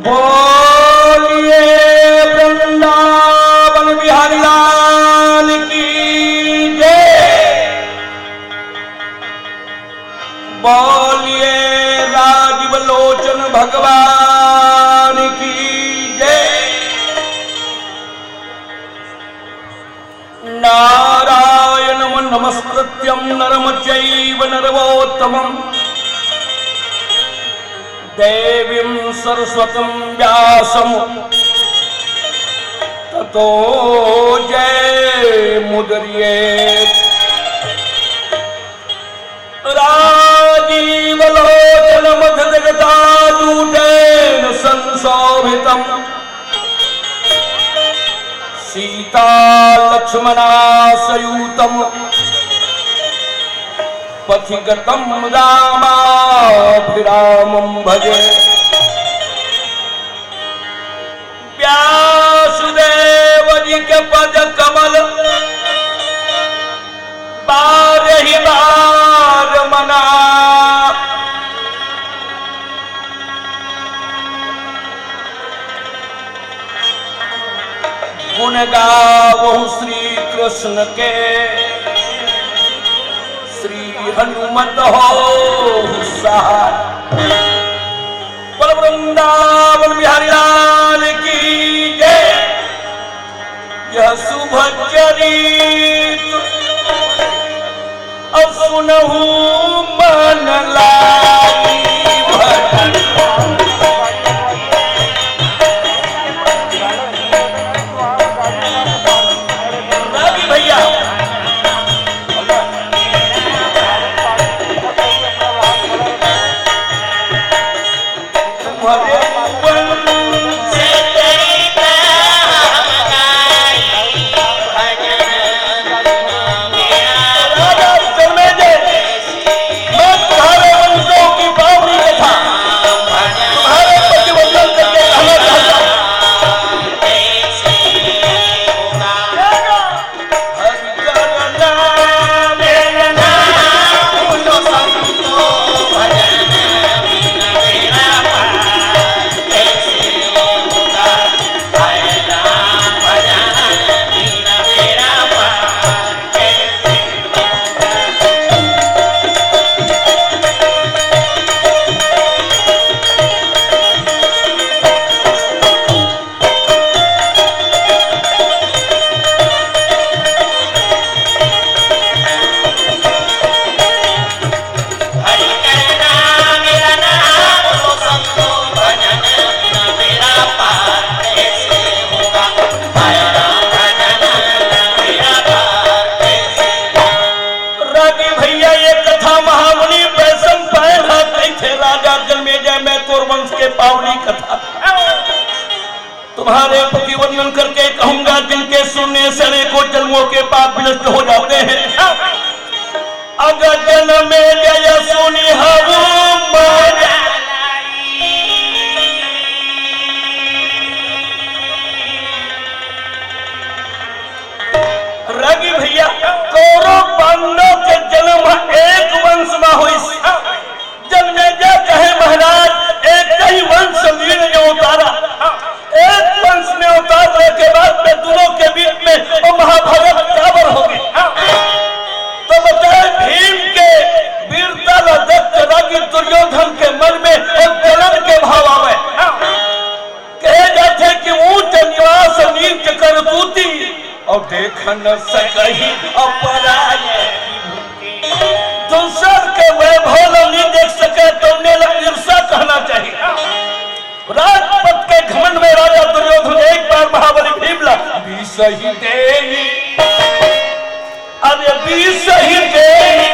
बोलिए वृंदावन बिहारी लाल की जय। बोलिए राजीव लोचन भगवान की जय। नारायणं नमस्कृत्यं नरं चैव नरोत्तमम् देवीं सरस्वतीं व्यासं ततो जयमुदीरयेत्। राजीवलोचनमखगजटाजूटेन संशोभितं सीतालक्ष्मणासयुतं पथिगतं रामाभिरामं भजे। व्यासदेव जी के पद कमल बारहि बार मना। गुण गावहु श्री कृष्ण के श्री हनुमत हो सहाय। बोल वृंदावन बिहारी लाल की जय। यह शुभ चरित अब सुनहु मन लाई भजन। रवि भैया तुम्हारे पति वर्णन करके कहूंगा जिनके सुनने से अनेकों जन्मों के पाप विनष्ट हो जाते हैं। अगर जन्म में जय सुनी रवि भैया कौरव पांडव के जन्म एक वंश में हुई। जन्मे जय कहे महाराज एक ही वंश वीर ने उतारा। एक वंश में उतारने के बाद में दोनों के बीच में वो महाभारत बराबर हो गई। तो बताए भीम के वीरता रागी दुर्योधन के मन में एक जलन के भाव आवे। कहे जाते कि ऊंच निवास नीच कर तूती और देख न सकही अपराय। दूसर के वैभव नहीं देख सके तो उन्हें ईर्षा कहना चाहिए। राजपथ के घमंड में राजा दुर्योधन एक बार महाबली भीमला बीस ही देही। अरे बीस ही देही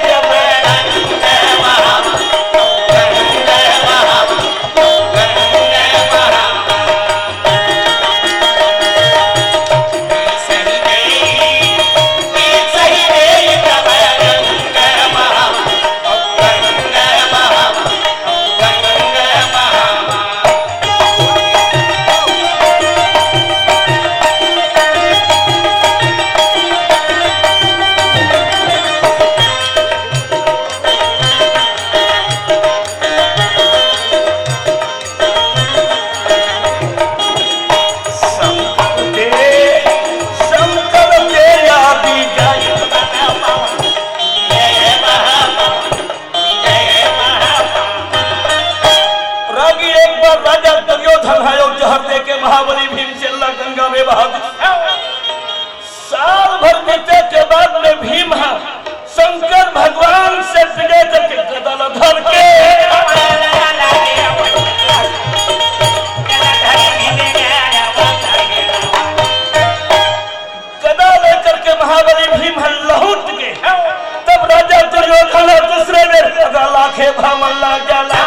लाखे भमला जाला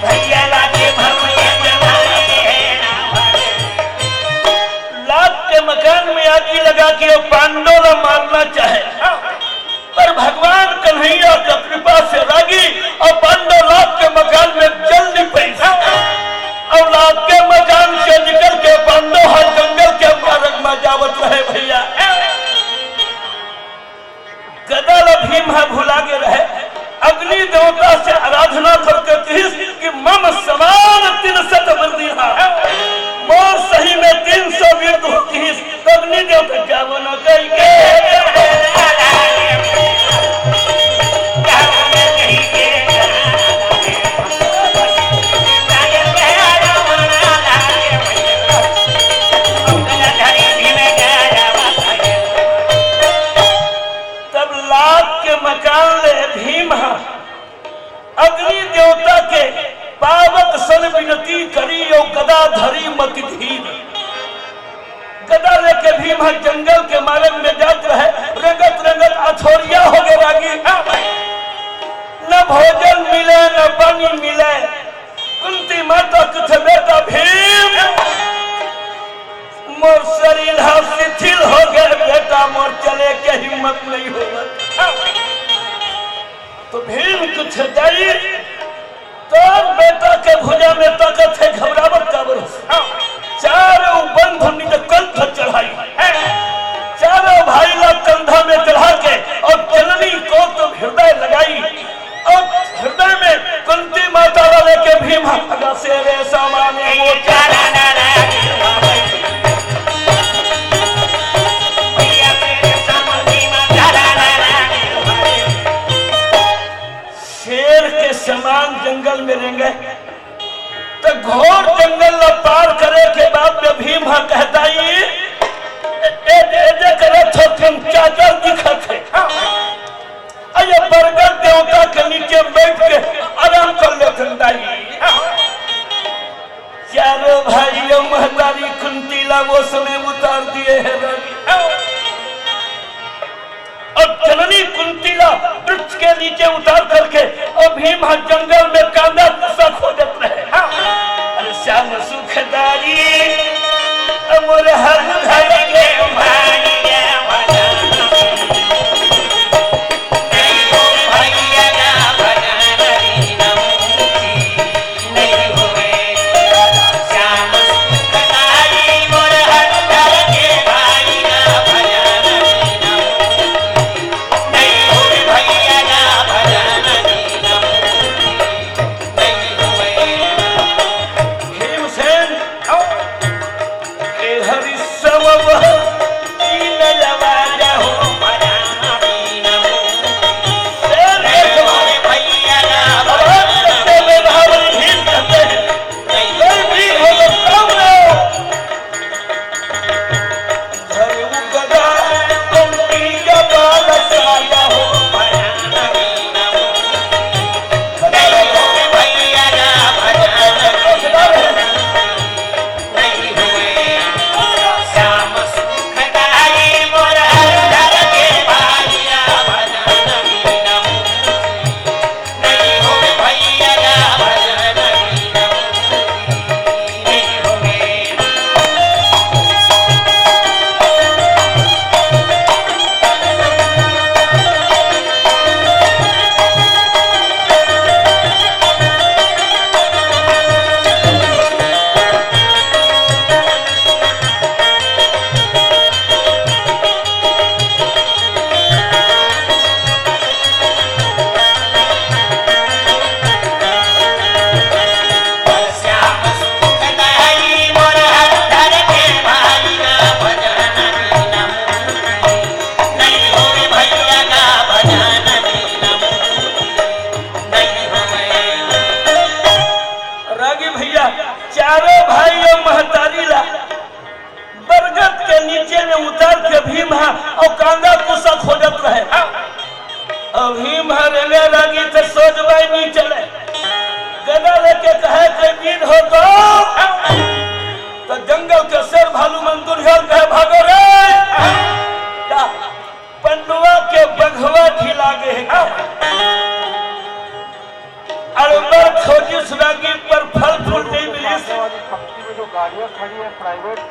भैया लाखे लाख के मकान में आग लगा के पांडव मारना चाहे, पर भगवान कन्हैया की कृपा से लागी और पांडव लाख के मकान में जल नहीं पैसा और लाख के मकान से निकल के पांडव हर जंगल के मार्ग में जावत रहे। भैया गदल भीम भुला के रहे, अग्नि देवता से आराधना करके कि मम समान 300 वृद्धि मोर सही में 300 वृद्ध होती, अग्नि देवता क्या बना कही अग्नि देवता के पावक सन विनती करी और गदा धरी मत धीर। गदा लेके भीम जंगल के मार्ग में जात रहे, रंगत रंगत अथोरिया हो गए रागी, न भोजन मिले न पानी मिले। कुंती माता कुछ बेटा भीम मोर शरीर शिथिल हो गए बेटा, मोर चले के हिम्मत नहीं होगा। तो भीम कुछ जाई तो बेटा के भुजा में ताकत है, घबरावत का बरस चारों बंध निज कंठ चढ़ाई, चारों भाई ला कंधा में चढ़ा के और जननी को तो हृदय लगाई और हृदय में कुंती माता वाले के भीम हगा से रे सामान्य वो समान जंगल में रहेंगे। तो घोर जंगल न पार करे के बाद में भीम कहता चादर दिखत है, अरे बरगद देवता के नीचे बैठ के आराम कर लेते। चारों भाइयों महतारी कुंतीला वो समय उतार दिए है और जननी कुंतीला वृक्ष के नीचे उतार करके और भीम जंगल में कांदा भूसा खोजत रहे। अरे श्याम सुखदारी अमर हर घर के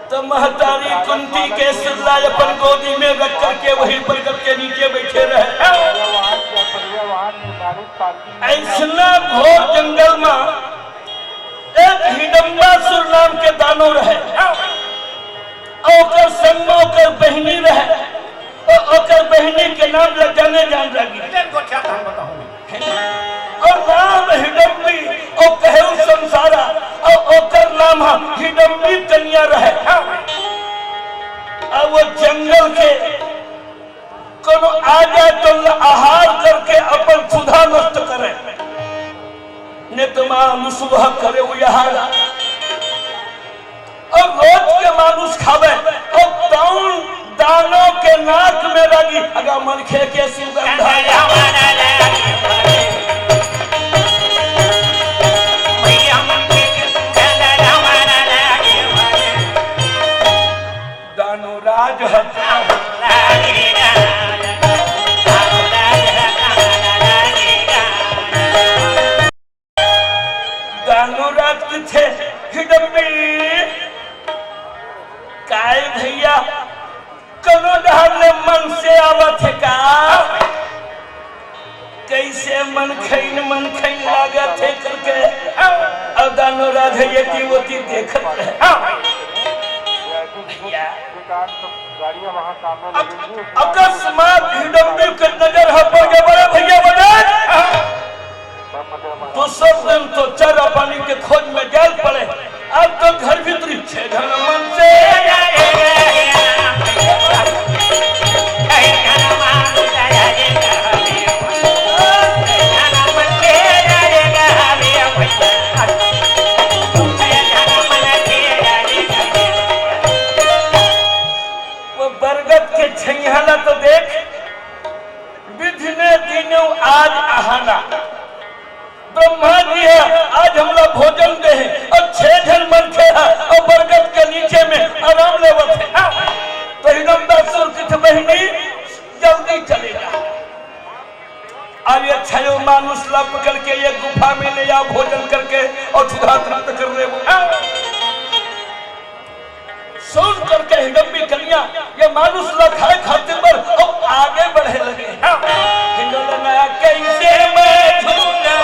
तो महतारी कुंती के सिरला अपन गोदी में रख करके वही बरगद के नीचे बैठे रहे। ऐसना घोर जंगल में एक हिडम्बासुर नाम के दानव रहे, ओकर संग में ओकर बहनी रहे, ओकर बहनी के नाम जाने जान लगी और नाम हिडम्बी और कहू संसारा और ओकर नाम हिडम्बी कन्या रहे। और वो जंगल के कोनो आ जाए तो आहार करके अपन क्षुधा नष्ट करे, ने तो मानुष सुबह करे वो यहारा और रोज के मानुष खावे और कौन दानों के नाक में लगी अगर मनखे के सुगंध दानोराज दानोराज थे हिडम्बी काय भैया कनो डहरने मन से आवत है का कैसे मन खैन लागत है करके अब दानोराज ये वोती देखत रहे भैया अकस्मात हिडम्बी के नजर पड़ गए बड़े भैया बने तो सब दिन तो चारा पानी के खोज में जाल पड़े। अब तो घर भीतरी छेदन मन से वो बरगद के छैहाला तो देख विधि ने दिनों आज आहाना ब्रह्मा जी है आज हमला भोजन दे और 6 जन मनखे है और बरगद के नीचे में आराम लेवत है। तो हिडम्बासुर की बहनी जल्दी चलेगा अब ये छयो मानुष ला पकड़ के ये गुफा में ले या भोजन करके और क्षुधा तृप्त कर रहे वो सुन करके हिडम्बी कन्या ये मानुष ला खाए खातिर पर और आगे बढ़े लगे हिंडोलना कैसे मैं झूला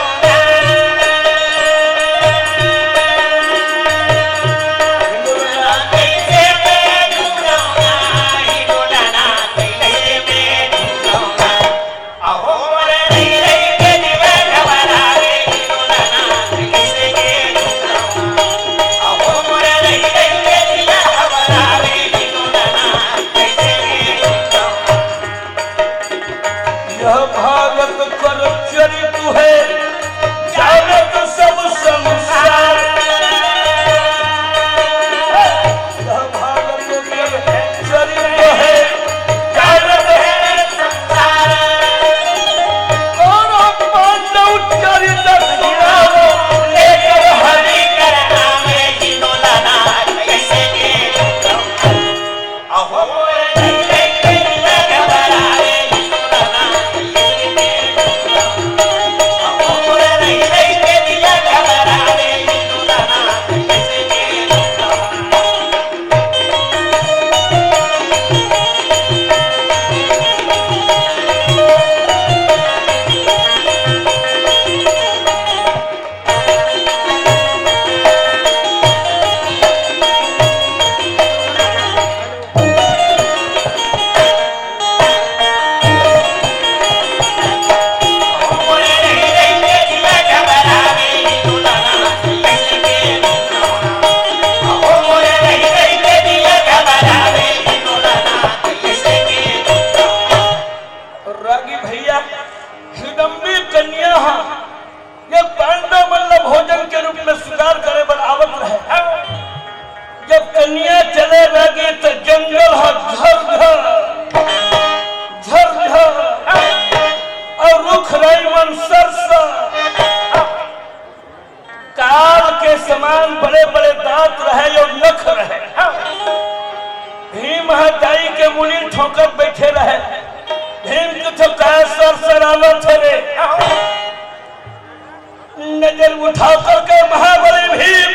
नजर उठा करके महाबली भीम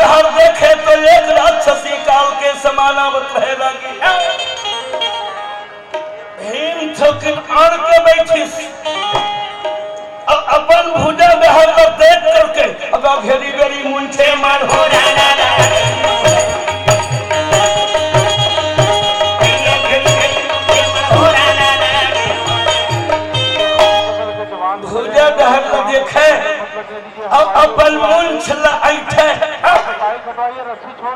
डहर देखे तो एक राक्षसी काल के समानावत रहे लगी। भीम थोकिन आड़ के बैठिस और अपन भुजा डहर को देख करके अब घेरी बेरी मुंछे मार हो भुजा डहर को देखे अब अपन मुंछ लाइठे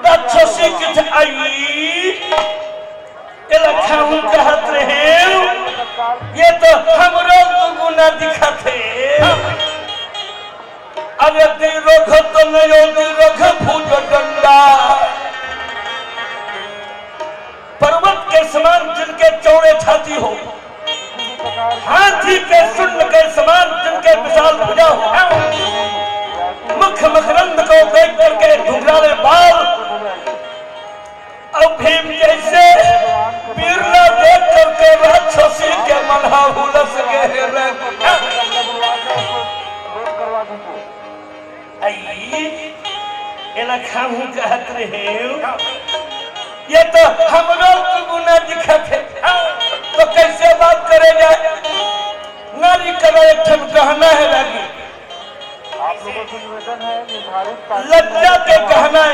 राक्षसी किथ आई खाऊं कहत रहे ये तो हमरो गुना दिखाते। अरे रोग तो नहीं रोग भूज डंडा पर्वत के समान जिनके चौड़े छाती हो, हाथी के सुंड के समान जिनके विशाल भुजा हो, मुख मकरंद को देख करके घुंघराले बाल और भीम जैसे बिरला देख करके राक्षसी के मनहा हुलस गए। खाऊं कहत रहे ये तो हमरो गुना दिखत है तो कैसे बात करेगा। नारी करो एक ठन गहना है लगी लज्जा के गहना है।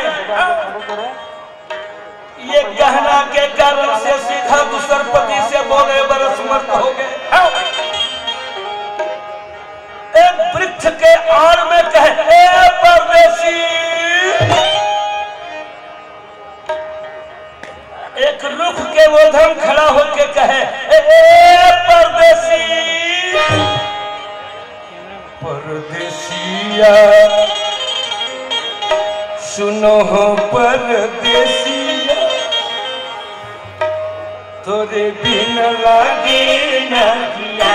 ये गहना के कारण से सीधा दूसर पति से बोले बरस मत हो गए। एक वृक्ष के आड़ में कहे ए परदेसी, एक रुख के ओधम खड़ा होके कहे ए परदेसी, परदेसिया सुनो हो परदेसिया, तोरे बिन लागे ना जिया।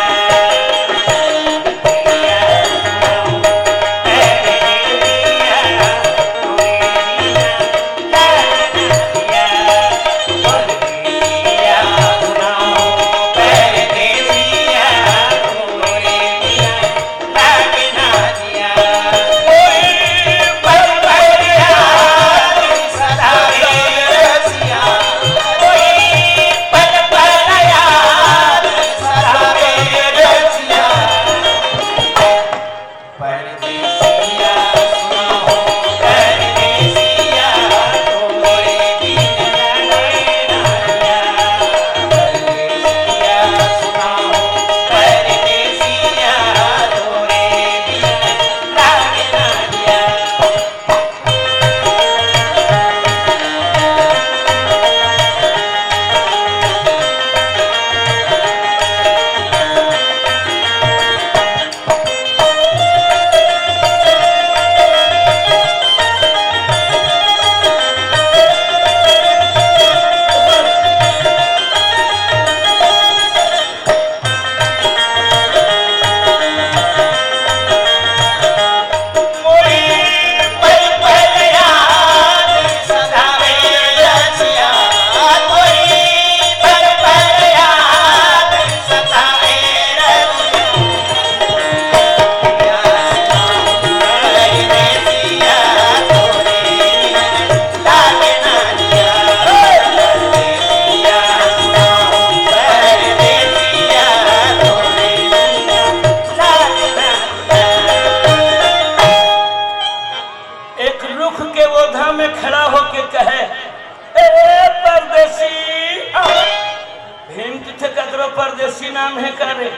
परदेसी नाम है करे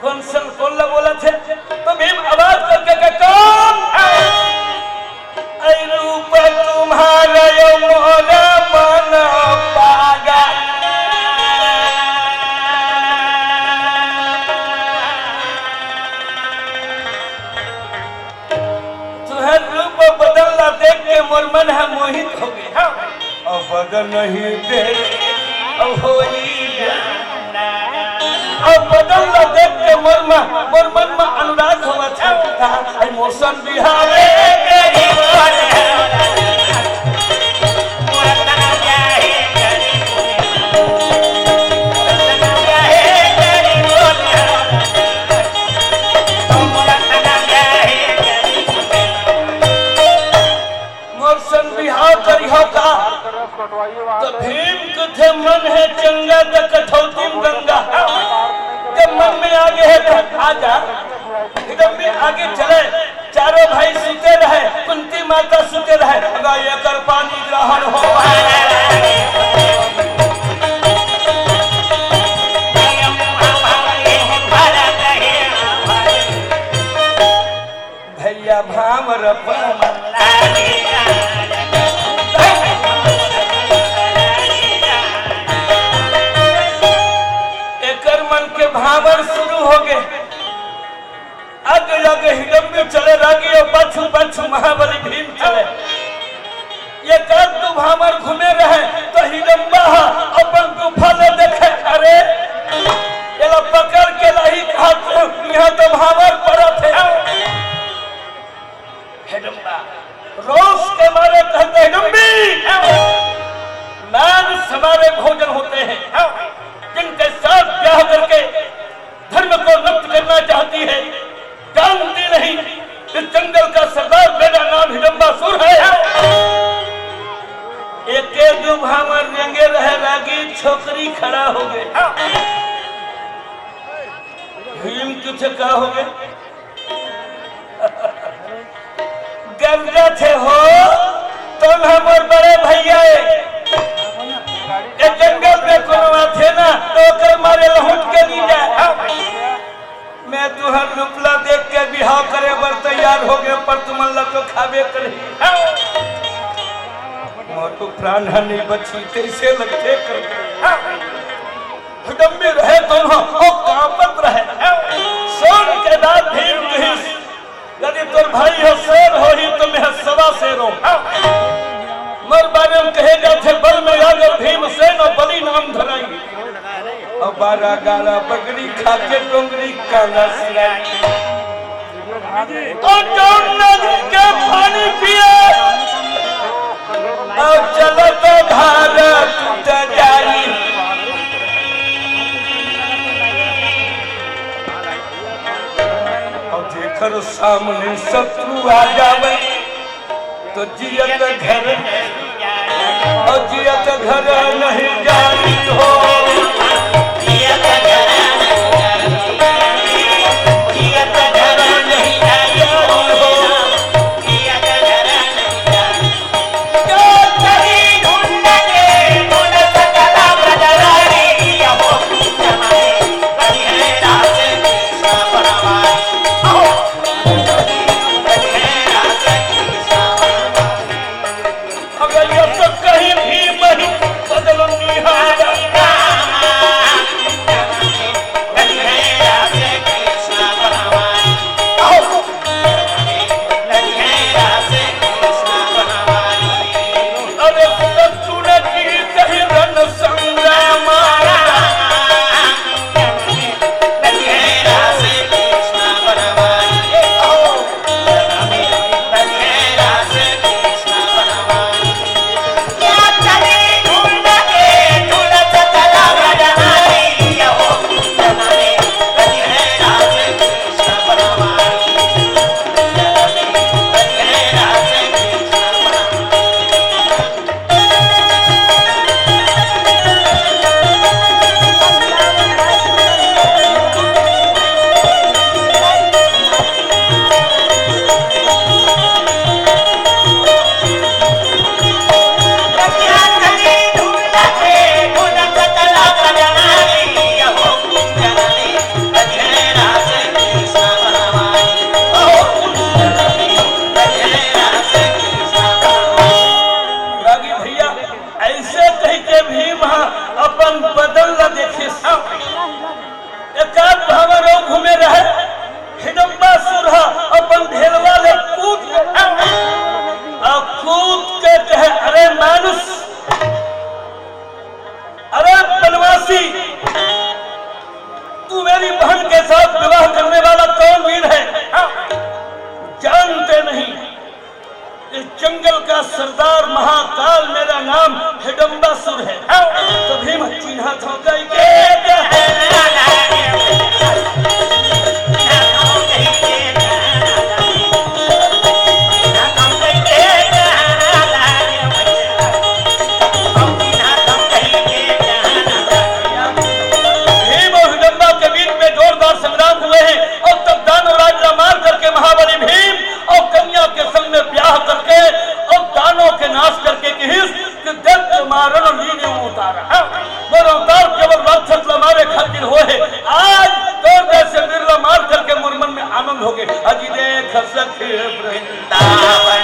कौन सन कोल्ला बोला थे तो भीम आवाज करके कौन ऐ रूप तुम्हारा यो मोरा मन पागा तुहर रूप बदलना देख के मोर मन है मोहित हो गया अब बदल नहीं दे अब होली अब बदल देख के मोर मन में अनुराग हुआ था मौसम बिहार तो भीम कुथे मन है चंगा तो कठौती गंगा। जब मन में आगे है तो आजा, एकदम में आगे चले। चारों भाई सुते रहे, कुंती माता सुते रहे, अगर ये कर पानी ग्रहण हो। भैया भामर एकर मन के भावर शुरू हो गए। आगे आगे हिडम्बी चले लागी और पाछू पाछू महाबली भीम चले। ये कब तू भामर घूमे रहे तो हिडम्बा अपन गुफा ले देखे, अरे ये लो पकड़ के लाही कहा यहाँ तो भामर पड़ा थे। हिडम्बा रोज के मारे कहते हिडम्बी मांस हमारे भोजन होते हैं, जिनके साथ ब्याह करके धर्म को नष्ट करना चाहती है, जानती नहीं इस जंगल का सरदार मेरा नाम हिडम्बासुर है। एक दो भामर रंगे रहे लागी छोकरी खड़ा हो गए। भीम कुछ कहा हो गए गंजा थे हो तुम हमारे बड़े भैया जंगल में कोनो थे ना तो मारे लहुट के नहीं जाए। मैं तुहर रुपला देख के बिहाव करे बर तैयार हो गए, पर तुम तो खाबे करे मोटू प्राण नहीं बची कैसे लगते करके रहे तुम हो कांपत रहे। सोन के बाद भीम कही यदि तुम भाई हो शेर हो ही तुम है सवा शेर हो। मर बारे में कहेगा थे बल में अगर भीमसेन और बलि नाम धराई और 12 गाला बकरी खा के डोंगरी काला सिराई और नदी के पानी पिए और चलो तो भारत जाई। और जेकर सामने शत्रु आ जावे तो जियत घर और जियत घर नहीं जानी हो। सरदार महाकाल मेरा नाम हिडम्बासुर है। तो भीम चिन्हा थोकई के दोनों अवतार केवल राक्षस लमारे खातिर हो है। आज तो जैसे बिरला मार करके मुरमन में आनंद हो गए। अजी देख सखे वृंदावन